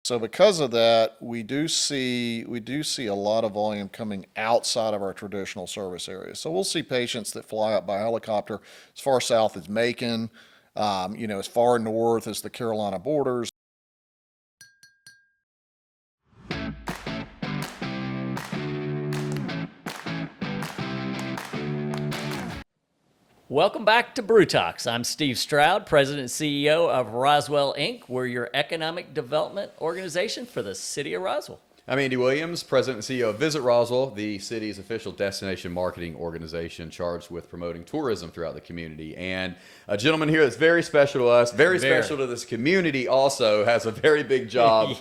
So because of that, we do see a lot of volume coming outside of our traditional service areas. So we'll see patients that fly up by helicopter as far south as Macon, as far north as the Carolina borders. Welcome back to Brew Talks. I'm Steve Stroud, President and CEO of Roswell, Inc. We're your economic development organization for the city of Roswell. I'm Andy Williams, President and CEO of Visit Roswell, the city's official destination marketing organization charged with promoting tourism throughout the community. And a gentleman here that's very special to us, very special to this community also, has a very big job.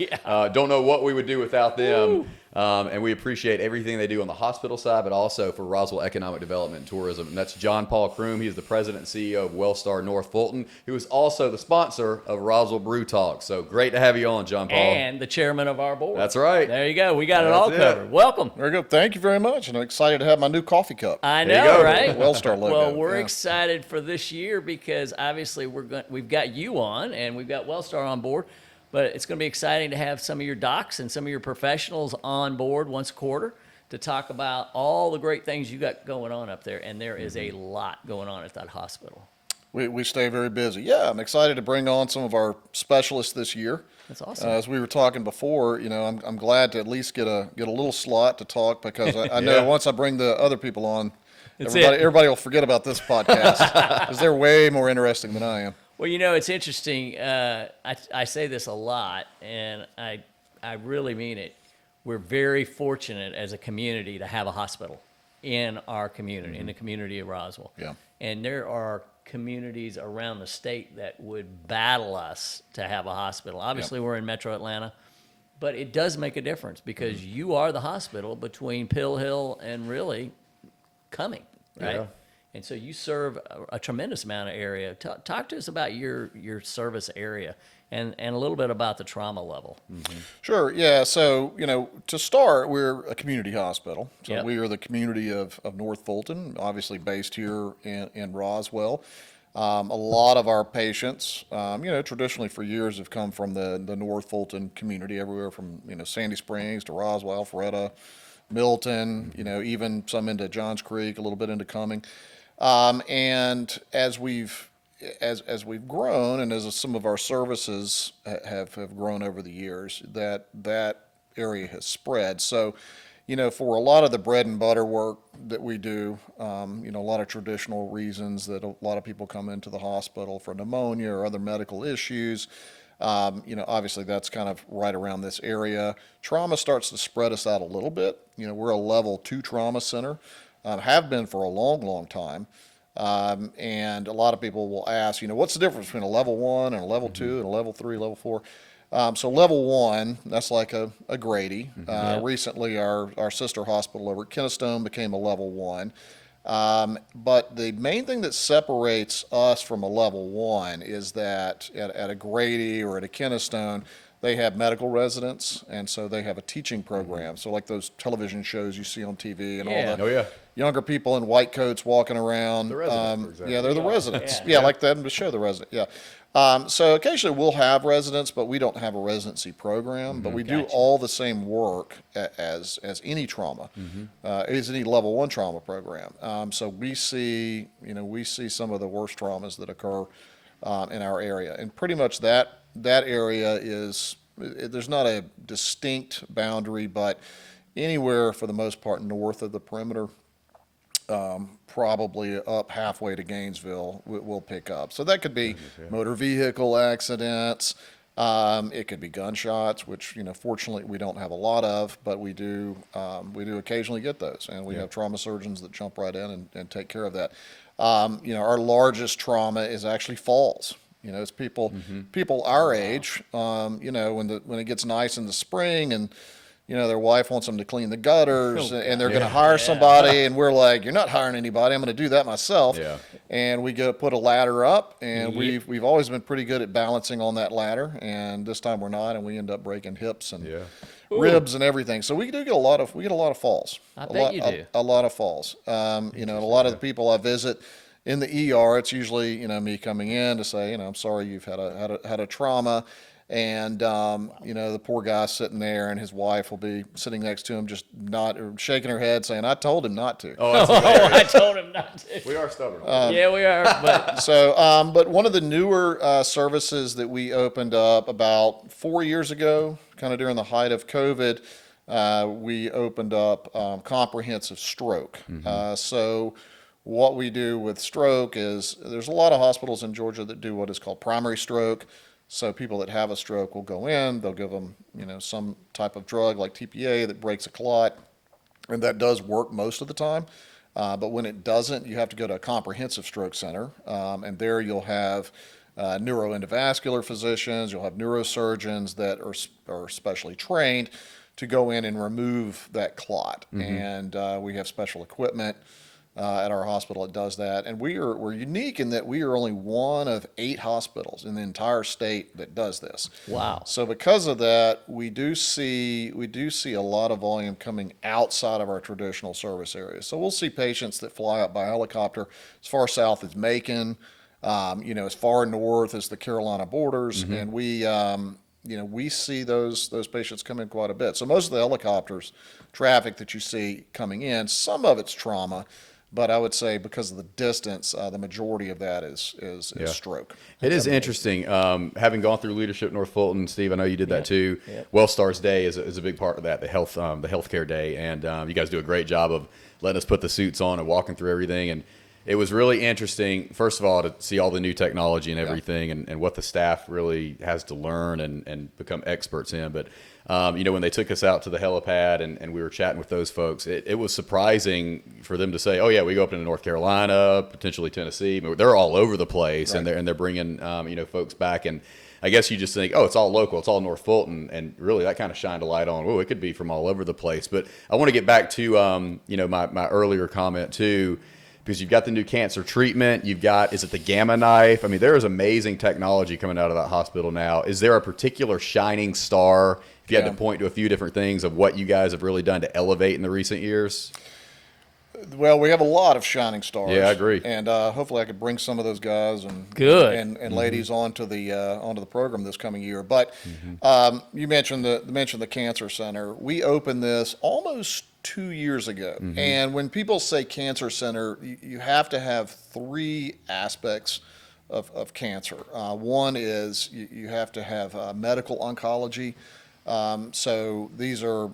Don't know what we would do without them. And we appreciate everything they do on the hospital side, but also for Roswell Economic Development and Tourism. And that's Jon-Paul Croom. He is the president and CEO of Wellstar North Fulton, who is also the sponsor of Roswell Brew Talk. So great to have you on, Jon-Paul. And the chairman of our board. That's right. There you go. We got it all covered. Welcome. Very good. Thank you very much. And I'm excited to have my new coffee cup. I know, right? Wellstar logo. Well, we're excited for this year because obviously we've got you on and we've got Wellstar on board. But it's going to be exciting to have some of your docs and some of your professionals on board once a quarter to talk about all the great things you got going on up there. And there is a lot going on at that hospital. We stay very busy. Yeah, I'm excited to bring on some of our specialists this year. That's awesome. As we were talking before, I'm glad to at least get a little slot to talk because I know once I bring the other people on, everybody will forget about this podcast because they're way more interesting than I am. Well, it's interesting. I say this a lot, and I really mean it. We're very fortunate as a community to have a hospital in our community, in the community of Roswell. Yeah. And there are communities around the state that would battle us to have a hospital. Obviously, we're in Metro Atlanta, but it does make a difference because you are the hospital between Pill Hill and really Cumming, right? Yeah. And so you serve a tremendous amount of area. Talk to us about your service area and a little bit about the trauma level. Mm-hmm. Sure. Yeah. So, to start, we're a community hospital. So we are the community of North Fulton, obviously based here in Roswell. A lot of our patients, traditionally for years have come from the North Fulton community, everywhere from, Sandy Springs to Roswell, Alpharetta, Milton, even some into Johns Creek, a little bit into Cumming. And as we've grown and as some of our services have grown over the years, that area has spread. So, for a lot of the bread and butter work that we do, a lot of traditional reasons that a lot of people come into the hospital for pneumonia or other medical issues, obviously that's kind of right around this area. Trauma starts to spread us out a little bit. We're a level 2 trauma center. Have been for a long, long time. And a lot of people will ask, what's the difference between a level 1 and a level 2 and a level 3, level 4? So level 1, that's like a Grady. Recently, our sister hospital over at Kennestone became a level 1. But the main thing that separates us from a level 1 is that at a Grady or at a Kennestone, they have medical residents, and so they have a teaching program. So like those television shows you see on TV and all the younger people in white coats walking around. The residents, for example. Yeah, they're the residents. Yeah, like them to show the resident. Yeah. So occasionally we'll have residents, but we don't have a residency program. But we do all the same work as any trauma, as any level 1 trauma program. So we see some of the worst traumas that occur in our area, and pretty much that area is, there's not a distinct boundary, but anywhere for the most part north of the perimeter, probably up halfway to Gainesville, we'll pick up. So that could be motor vehicle accidents. It could be gunshots, which, fortunately we don't have a lot of, but we do occasionally get those. And we have trauma surgeons that jump right in and take care of that. Our largest trauma is actually falls. It's people our age, when it gets nice in the spring and, their wife wants them to clean the gutters and they're going to hire somebody and we're like, you're not hiring anybody. I'm going to do that myself. Yeah. And we go put a ladder up and we've always been pretty good at balancing on that ladder. And this time we're not, and we end up breaking hips and ribs and everything. So we get a lot of falls. I bet you do. A lot of falls. And a lot of the people I visit in the ER, it's usually, me coming in to say, I'm sorry you've had a trauma. And, you know, the poor guy's sitting there and his wife will be sitting next to him, just not or shaking her head saying, I told him not to. Oh, that's I told him not to. we are stubborn. Yeah, we are. But So, but one of the newer services that we opened up about 4 years ago, kind of during the height of COVID, we opened up comprehensive stroke. So what we do with stroke is there's a lot of hospitals in Georgia that do what is called primary stroke. So people that have a stroke will go in, they'll give them, you know, some type of drug like TPA that breaks a clot, and that does work most of the time. But when it doesn't, you have to go to a comprehensive stroke center, and there you'll have neuroendovascular physicians, you'll have neurosurgeons that are specially trained to go in and remove that clot. And we have special equipment at our hospital that does that. And we're unique in that we are only one of 8 hospitals in the entire state that does this. wow. So because of that, we do see a lot of volume coming outside of our traditional service areas. So we'll see patients that fly up by helicopter as far south as Macon, you know, as far north as the Carolina borders, and we you know, we see those patients come in quite a bit. So most of the helicopters traffic that you see coming in, some of it's trauma, but I would say because of the distance, the majority of that is stroke. It is interesting. Having gone through leadership at North Fulton, Steve, I know you did that too. Wellstar's Day is a big part of that, the healthcare day, and you guys do a great job of letting us put the suits on and walking through everything. And it was really interesting, first of all, to see all the new technology and everything, and what the staff really has to learn and become experts in. But you know, when they took us out to the helipad and we were chatting with those folks, it was surprising for them to say, "Oh yeah, we go up into North Carolina, potentially Tennessee." I mean, they're all over the place, and they're bringing you know, folks back. And I guess you just think, "Oh, it's all local, it's all North Fulton," and really that kind of shined a light on, oh, it could be from all over the place. But I want to get back to you know, my earlier comment too. Because you've got the new cancer treatment, you've got, is it the Gamma knife? I mean, there is amazing technology coming out of that hospital now. Is there a particular shining star, if you had to point to a few different things of what you guys have really done to elevate in the recent years? Well, we have a lot of shining stars. Yeah, I agree. And hopefully I could bring some of those guys and ladies onto the program this coming year. But you mentioned the cancer center. We opened this almost 2 years ago. And when people say cancer center, you have to have 3 aspects of cancer. One is you have to have medical oncology. So these are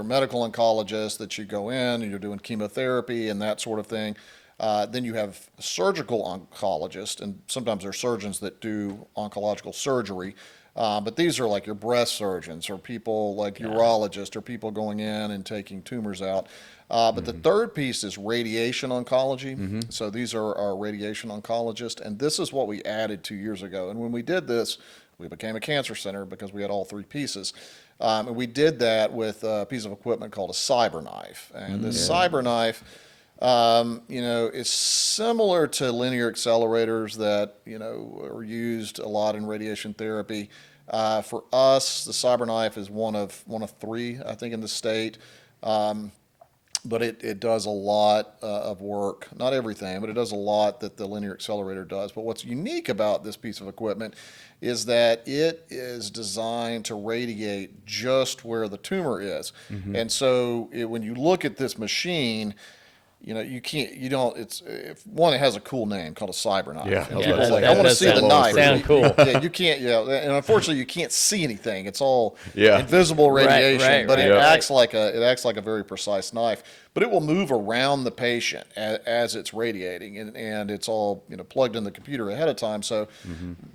medical oncologists that you go in and you're doing chemotherapy and that sort of thing. Then you have surgical oncologists, and sometimes there are surgeons that do oncological surgery. But these are like your breast surgeons or people like urologists or people going in and taking tumors out. But the third piece is radiation oncology. So these are our radiation oncologists, and this is what we added 2 years ago. And when we did this, we became a cancer center because we had all 3 pieces. And we did that with a piece of equipment called a cyber knife. And this cyber knife, you know, is similar to linear accelerators that, you know, are used a lot in radiation therapy. For us, the cyber knife is one of 3, I think, in the state. But it does a lot of work, not everything, but it does a lot that the linear accelerator does. But what's unique about this piece of equipment is that it is designed to radiate just where the tumor is. And so when you look at this machine, you know, it has a cool name called a cyber knife. Yeah, And people's like, I want to see the knife. Sound cool. Yeah, you can't, and unfortunately you can't see anything. It's all invisible radiation, but it acts like a very precise knife. But it will move around the patient as it's radiating, and it's all, you know, plugged in the computer ahead of time. So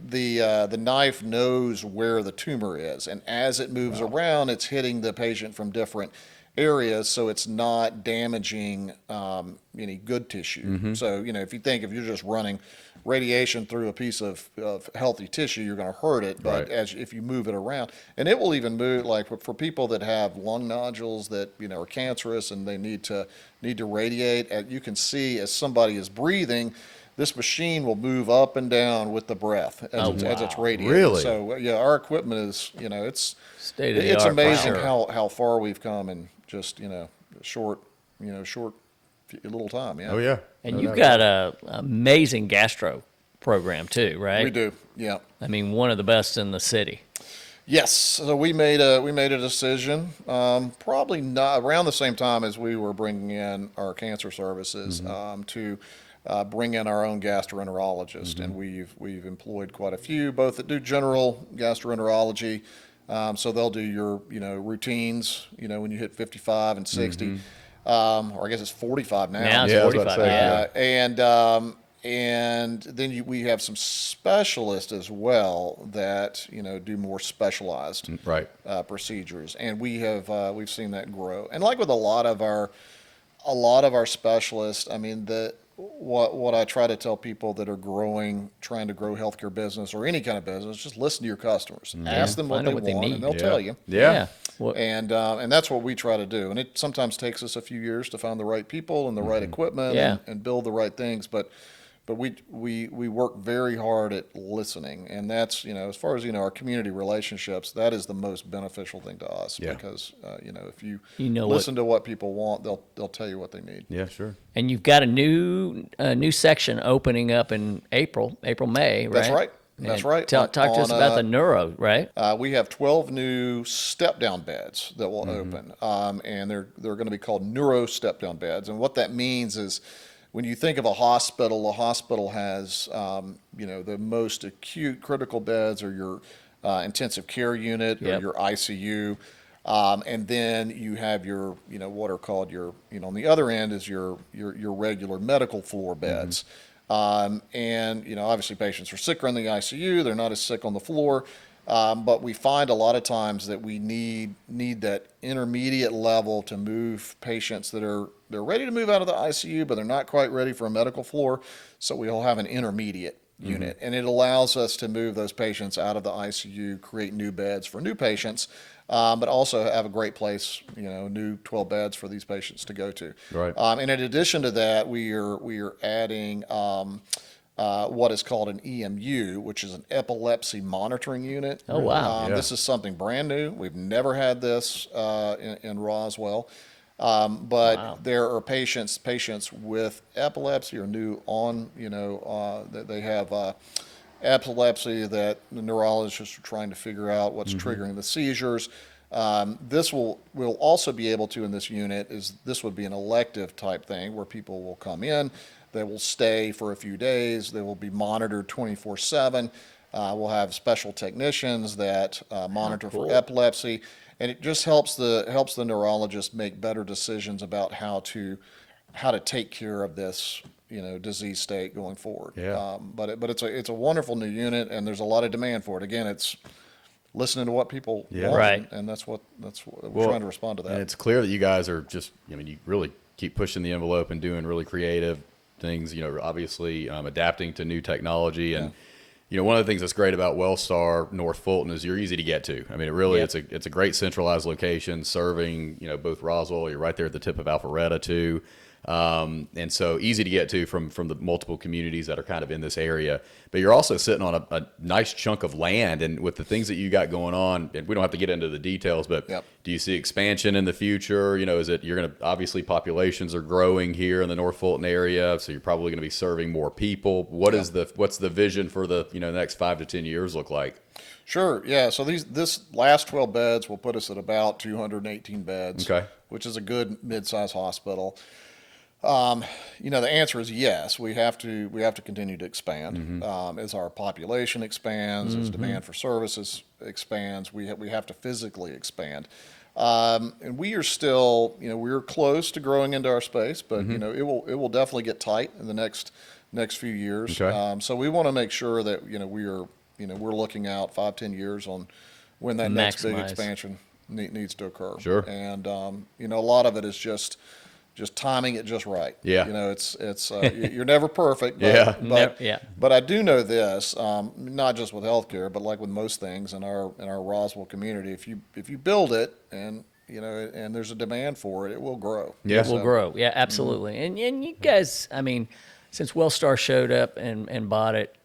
the knife knows where the tumor is, and as it moves around, it's hitting the patient from different areas, so it's not damaging any good tissue. So, you know, if you're just running radiation through a piece of healthy tissue, you're going to hurt it. But if you move it around, and it will even move, like for people that have lung nodules that, you know, are cancerous and they need to radiate, you can see as somebody is breathing, this machine will move up and down with the breath as it's radiating. Really? So yeah, our equipment is, you know, it's State-of-the-art, amazing for sure. how far we've come in just, you know, short little time. Yeah. Oh yeah. And you've got a amazing gastro program too, right? We do, yeah. I mean, one of the best in the city. Yes, so we made a decision, probably not around the same time as we were bringing in our cancer services, to bring in our own gastroenterologist, and we've employed quite a few, both that do general gastroenterology, so they'll do your routines, when you hit 55 and 60, or I guess it's 45 now. Now it's Yeah, I was about 45. to say, Yeah. And then we have some specialists as well that do more specialized Right. procedures, and we've seen that grow. And like with a lot of our specialists, I mean what I try to tell people that are trying to grow healthcare business or any kind of business, just listen to your customers, ask them what Find out they what they want, need. and they'll Yeah. tell you. Yeah. Well, And that's what we try to do. And it sometimes takes us a few years to find the right people and the right equipment Yeah. and build the right things. But we work very hard at listening. And that's, as far as, our community relationships, that is the most beneficial thing to us. Yeah. Because, if you know listen to what people want, they'll tell you what they need. Yeah, sure. and you've got a new section opening up in April, May, right? That's right. That's And right. Talk to us about the neuro, right? We have 12 new step-down beds that will open, and they're going to be called neuro step-down beds. And what that means is, when you think of a hospital has, the most acute critical beds are your intensive care unit or Yep. your ICU, and then you have your, what are called your, on the other end is your regular medical floor beds. And obviously patients are sicker in the ICU, they're not as sick on the floor, but we find a lot of times that we need that intermediate level to move patients they're ready to move out of the ICU, but they're not quite ready for a medical floor, so we'll have an intermediate unit, and it allows us to move those patients out of the ICU, create new beds for new patients, but also have a great place, new 12 beds for these patients to go to. Right. And in addition to that, we are adding what is called an EMU, which is an epilepsy monitoring unit. Oh, wow. Yeah. This is something brand new. We've never had this in Roswell. But Wow. there are patients with epilepsy or that they have epilepsy that the neurologists are trying to figure out what's triggering the seizures. This will also be able to, in this unit, this would be an elective type thing where people will come in, they will stay for a few days, they will be monitored 24/7. We'll have special technicians that monitor cool. for epilepsy. And it just helps the neurologist make better decisions about how to take care of this disease state going forward. Yeah. But it's a wonderful new unit, and there's a lot of demand for it. Again, it's listening to what people want, Right. and that's what we're trying to respond to that. And it's clear that you guys are just, you really keep pushing the envelope and doing really creative things, obviously adapting to new technology. And, one of the things that's great about Wellstar North Fulton is you're easy to get to. I mean, it really, Yep. it's a great centralized location serving, both Roswell, you're right there at the tip of Alpharetta too. And so easy to get to from the multiple communities that are kind of in this area, but you're also sitting on a nice chunk of land. And with the things that you got going on, and we don't have to get into the details, but Yep. do you see expansion in the future? Is it, you're going to, obviously populations are growing here in the North Fulton area, so you're probably going to be serving more people. What's the vision for the, next 5 to 10 years look like? Sure, yeah. So this last 12 beds will put us at about 218 beds, Okay. which is a good mid-sized hospital. The answer is yes. We have to continue to expand. As our population expands, as demand for services expands, we have to physically expand. And we are still, we're close to growing into our space, but it will definitely get tight in the next few years. Okay. So we want to make sure that we're looking out 5-10 years on when that next big Maximize. expansion needs to occur. Sure. And a lot of it is just timing it just right. Yeah. It's you're never perfect. But, Yeah. Yeah. But I do know this, not just with healthcare, but like with most things in our Roswell community, if you build it and and there's a demand for it, it will grow. Yeah. It will grow. Yeah, absolutely. And you guys, I mean, since Wellstar showed up and bought it,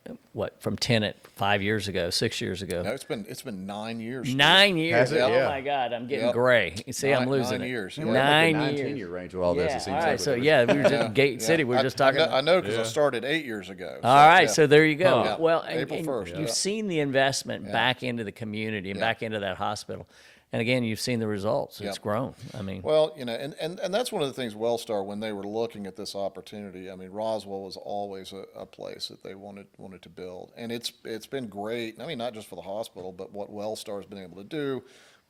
from Tenet 5 years ago, 6 years ago. No, it's been 9 years. 9 years. Has it? Oh Yeah. my God, I'm getting Yep. gray. You see, I'm 9 losing it. years. Yeah. We're in like the 9 10 years. year range with all this. It Yeah. seems All like right. with So everything. yeah, we were just Gate City. We were just talking. I know because Yeah. I started 8 years ago. All right, yeah. so there you go. Yeah. Well, April 1st, you've yeah. seen the investment back into the community and back into that hospital, and again, you've seen the results. It's Yeah. grown. I mean, Well, and that's one of the things Wellstar, when they were looking at this opportunity, I mean, Roswell was always a place that they wanted to build, and it's been great. I mean, not just for the hospital, but what Wellstar has been able to do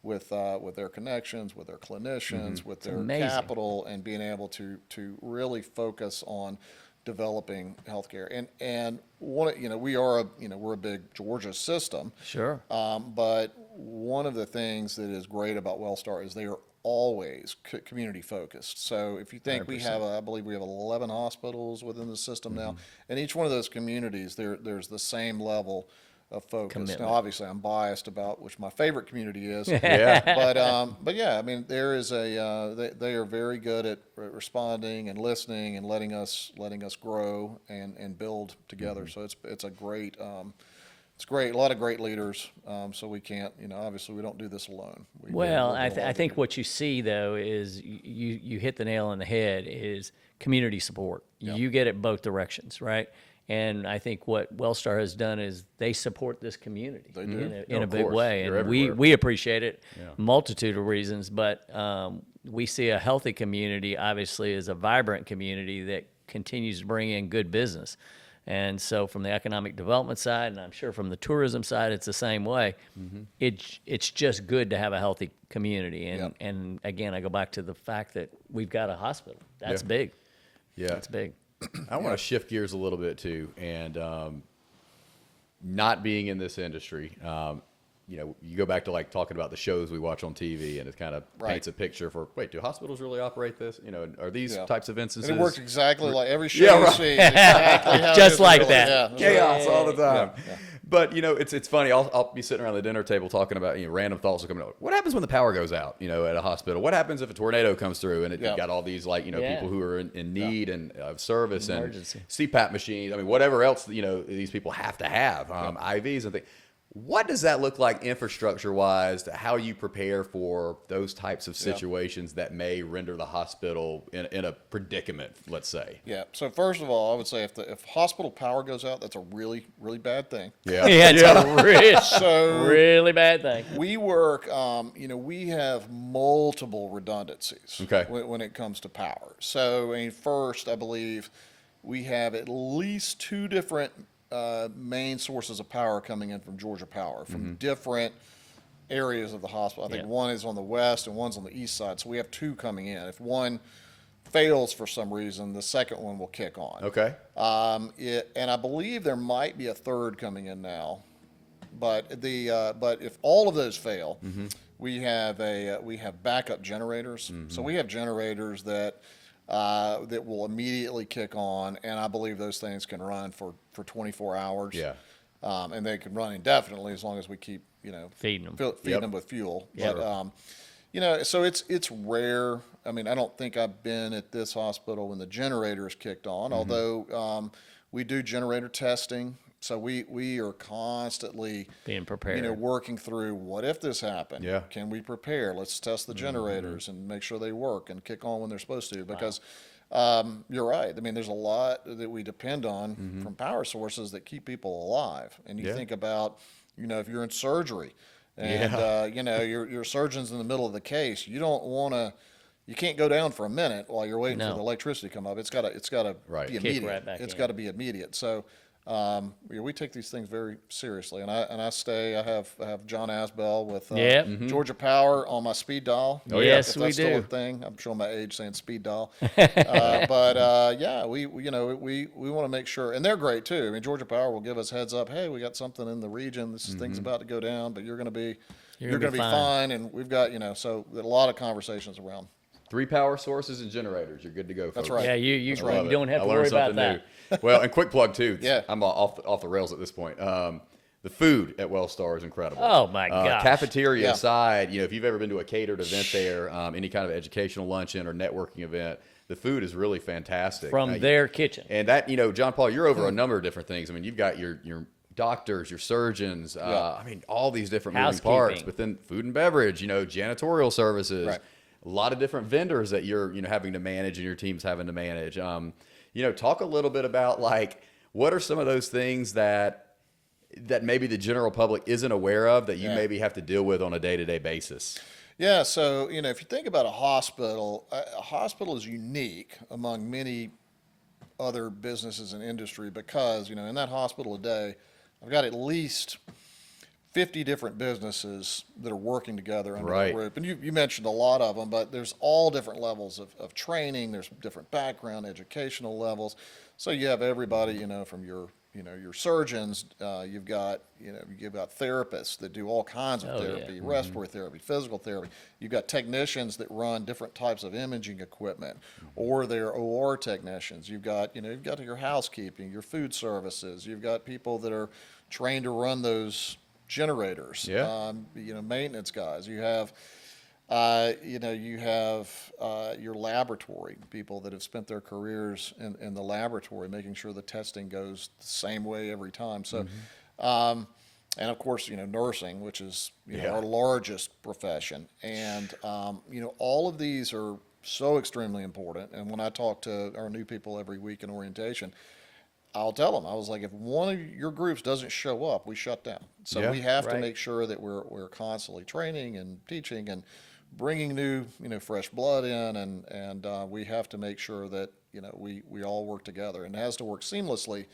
with their connections, with their clinicians, with their amazing. capital, and being able to really focus on developing healthcare. And we're a big Georgia system. sure. But one of the things that is great about Wellstar is they are always community focused. So if you think I believe we have 11 hospitals within the system now, and each one of those communities, there's the same level of focus. Commitment. Now, obviously, I'm biased about which my favorite community is. Yeah. But yeah, I mean, there is they are very good at responding and listening and letting us grow and build together. So it's a great. It's great. A lot of great leaders. So we can't, obviously we don't do this alone. Well, we're I all think together. what you see though is you hit the nail on the head is community support. You get it both directions, right? And I think what Wellstar has done is they support this community in a Of big course. way, You're and everywhere. we appreciate it, multitude of reasons. But we see a healthy community, obviously, as a vibrant community that continues to bring in good business. And so, from the economic development side, and I'm sure from the tourism side, it's the same way. It's just good to have a healthy community. And again, I go back to the fact that we've got a hospital. That's Yeah. big. Yeah. That's big. I want to shift gears a little bit too, and not being in this industry, you go back to like talking about the shows we watch on TV, and it kind of paints a picture for, wait, do hospitals really operate this? Are these types of instances? And it works exactly like every show Yeah, you right. see. is exactly how it Just is like really. that. Yeah. Chaos all the time. But it's funny. I'll be sitting around the dinner table talking about random thoughts are coming up. What happens when the power goes out? At a hospital. What happens if a tornado comes through and you've got all these people who are in need and of service Emergency. and CPAP machines. I mean, whatever else these people have to have IVs and things. What does that look like infrastructure-wise to how you prepare for those types of situations that may render the hospital in a predicament, let's say? Yeah. So first of all, I would say if hospital power goes out, that's a really, really bad thing. Yeah. Yeah, it's a really, So really bad thing. we work, we have multiple redundancies Okay. when it comes to power. So, first, I believe we have at least two different main sources of power coming in from Georgia Power from different areas of the hospital. I think one is on the west and one's on the east side. So we have two coming in. If one fails for some reason, the second one will kick on. Okay. And I believe there might be a third coming in now, but if all of those fail, we have backup generators. So we have generators that will immediately kick on, and I believe those things can run for 24 hours. Yeah. And they can run indefinitely as long as we keep Feeding them. feeding Yep. them with fuel. Yeah. But so it's rare. I mean, I don't think I've been at this hospital when the generators kicked on, although we do generator testing. So we are constantly Being prepared. working through what if this happened? Yeah. Can we prepare? Let's test the generators and make sure they work and kick on when they're supposed to. Because you're right. I mean, there's a lot that we depend on from power sources that keep people alive. And you Yeah. think about, if you're in surgery and your surgeon's in the middle of the case, you don't want to. You can't go down for a minute while you're waiting for No. the electricity to come up. It's got to Right. be Kick immediate. right back It's in. got to be immediate. So we take these things very seriously, and I have John Asbell with Georgia Power on my speed dial. Oh, yeah. Yes, if we that's still a do. thing. I'm showing my age saying speed dial, but we want to make sure, and they're great too. I mean, Georgia Power will give us heads up. Hey, we got something in the region. This thing's about to go down, but you're going to be fine. And we've got so a lot of conversations around. 3 power sources and generators. You're good to go, folks. That's right. Yeah, you Love it. don't have I to learned worry about something that. new. Well, and quick plug too. Yeah. I'm off the rails at this point. The food at Wellstar is incredible. Oh, my gosh. Cafeteria Yeah. aside, if you've ever been to a catered event there, any kind of educational luncheon or networking event, the food is really fantastic. From their kitchen. And that, Jon-Paul, you're over a number of different things. I mean, you've got your doctors, your surgeons, I mean, all these different moving parts within food and beverage, janitorial services, Right. a lot of different vendors that you're, having to manage and your team's having to manage. Talk a little bit about like, what are some of those things that maybe the general public isn't aware of that you maybe have to deal with on a day-to-day basis? Yeah, so, if you think about a hospital is unique among many other businesses and industry because, in that hospital today, I've got at least 50 different businesses that are working together under the roof. And you mentioned a lot of them, but there's all different levels of training. There's different background, educational levels. So you have everybody, from your surgeons, you've got therapists that do all kinds of therapy, respiratory therapy, physical therapy. You've got technicians that run different types of imaging equipment, or they're OR technicians. You've got your housekeeping, your food services. You've got people that are trained to run those generators. Maintenance guys. You have your laboratory people that have spent their careers in the laboratory, making sure the testing goes the same way every time. So, and of course, nursing, which is our largest profession, and all of these are so extremely important. And when I talk to our new people every week in orientation, I'll tell them, I was like, if one of your groups doesn't show up, we shut down. So we have to make sure that we're constantly training and teaching and bringing new, fresh blood in, and we have to make sure that, we all work together, and it has to work seamlessly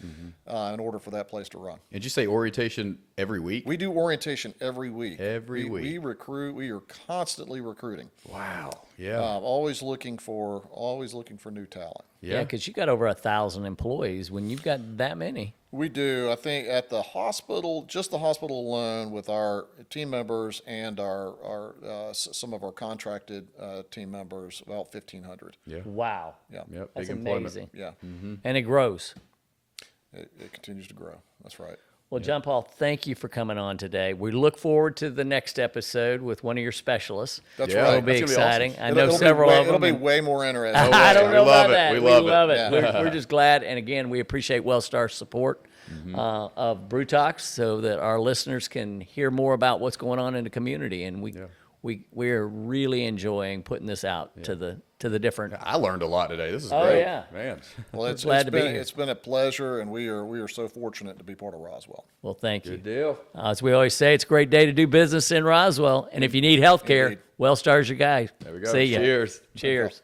in order for that place to run. Did you say orientation every week? We do orientation every week. Every week. We recruit. We are constantly recruiting. Wow. Yeah. Always looking for new talent. Yeah, because you got over 1,000 employees when you've got that many. We do. I think at the hospital, just the hospital alone, with our team members and our some of our contracted team members, about 1,500. Yeah. Wow. Yeah. Yep. That's Big employment. amazing. Yeah. And it grows. It continues to grow. That's right. Well, Jon-Paul, thank you for coming on today. We look forward to the next episode with one of your specialists. That's Yeah. right. It'll be That's gonna be exciting. awesome. I know It'll several be way, of them. It'll be and- way more interesting. I don't We know love about it. that. We love it. Yeah. We're just glad. And again, we appreciate Wellstar's support of Brew Talks so that our listeners can hear more about what's going on in the community. And we're really enjoying putting this out to the different. I learned a lot today. This is Oh, great. yeah. Man. Well, it's Glad to be been here. it's been a pleasure, and we are so fortunate to be part of Roswell. Well, thank you. Good deal. As we always say, it's a great day to do business in Roswell. And if you need health care, Indeed. Wellstar's your guy. There we go. See ya. Cheers. Cheers.